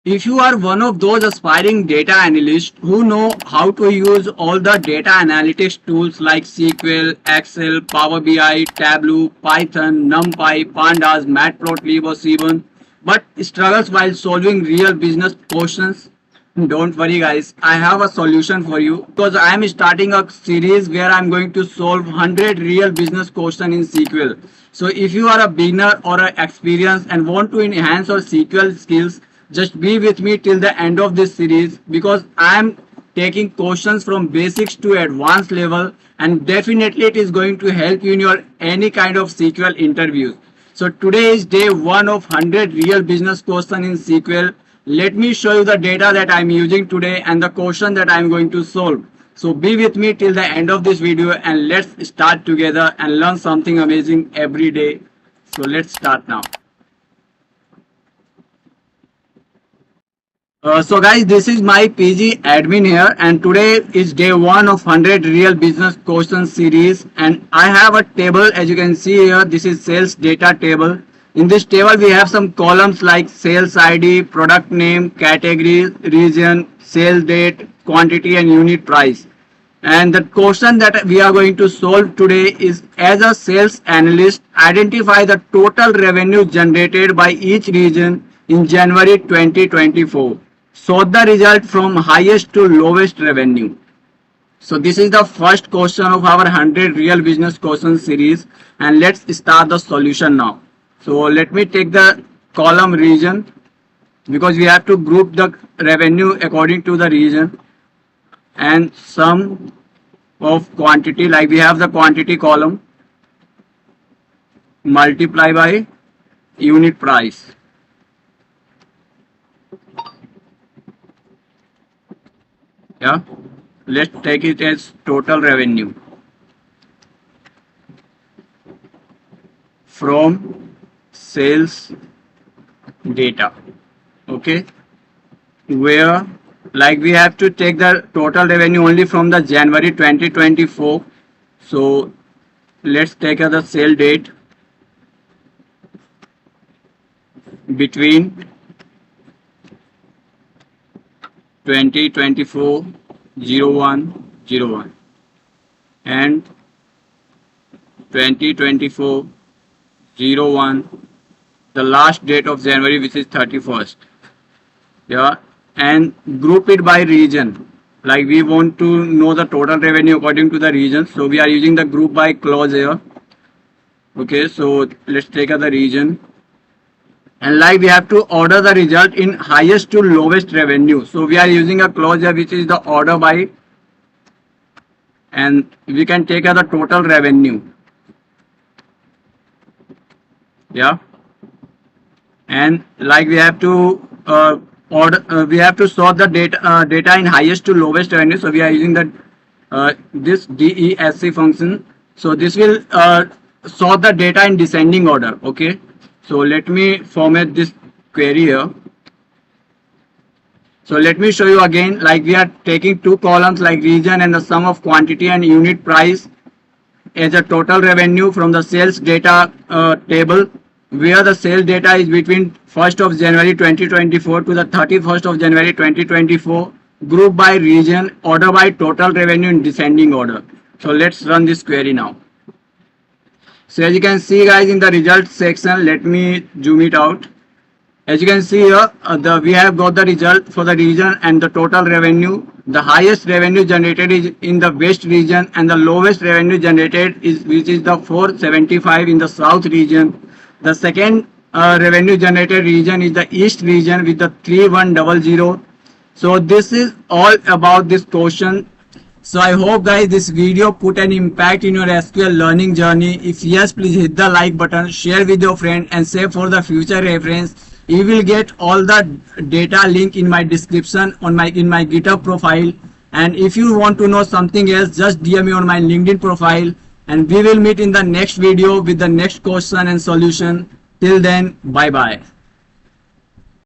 If you are one of those aspiring data analysts who know how to use all the data analytics tools like SQL, Excel, Power BI, Tableau, Python, NumPy, Pandas, Matplotlib or Seaborn, but struggles while solving real business questions, don't worry guys, I have a solution for you because I am starting a series where I am going to solve 100 real business questions in SQL. So if you are a beginner or an experienced and want to enhance your SQL skills, just be with me till the end of this series because I am taking questions from basics to advanced level, and definitely it is going to help you in your any kind of SQL interviews. So today is day 1 of 100 real business questions in SQL. Let me show you the data that I am using today and the question that I am going to solve. So be with me till the end of this video and let's start together and learn something amazing every day. So let's start now. So guys, this is my PG admin here, and today is day 1 of 100 real business questions series, and I have a table. As you can see here, this is sales data table. In this table we have some columns like sales ID, product name, category, region, sales date, quantity and unit price. And the question that we are going to solve today is, as a sales analyst, identify the total revenue generated by each region in January 2024. Sort the result from highest to lowest revenue. So this is the first question of our 100 real business questions series, and let's start the solution now. So let me take the column region because we have to group the revenue according to the region, and sum of quantity, like we have the quantity column, multiply by unit price. Yeah, let's take it as total revenue from sales data. Okay, where like we have to take the total revenue only from the January 2024. So let's take the sale date between 2024 01/01 and 2024 01, the last date of January, which is 31st. Yeah, and group it by region. Like we want to know the total revenue according to the region, so we are using the group by clause here. Okay, so let's take the region, and like we have to order the result in highest to lowest revenue. So we are using a clause here which is the order by, and we can take the total revenue. Yeah, and like we have to we have to sort the data in highest to lowest revenue. So we are using the this DESC function. So this will sort the data in descending order. Okay, so let me format this query here. So let me show you again, like we are taking two columns like region and the sum of quantity and unit price as a total revenue from the sales data table, where the sales data is between 1st of January 2024 to the 31st of January 2024, group by region, order by total revenue in descending order. So let's run this query now. So as you can see guys, in the results section, let me zoom it out. As you can see here, we have got the result for the region and the total revenue. The highest revenue generated is in the west region, and the lowest revenue generated is which is the 475 in the south region. The second revenue generated region is the east region with the 3100. So this is all about this question. So I hope guys this video put an impact in your SQL learning journey. If yes, please hit the like button, share with your friend and save for the future reference. You will get all the data link in my description on in my GitHub profile. And if you want to know something else, just DM me on my LinkedIn profile, and we will meet in the next video with the next question and solution. Till then, bye bye.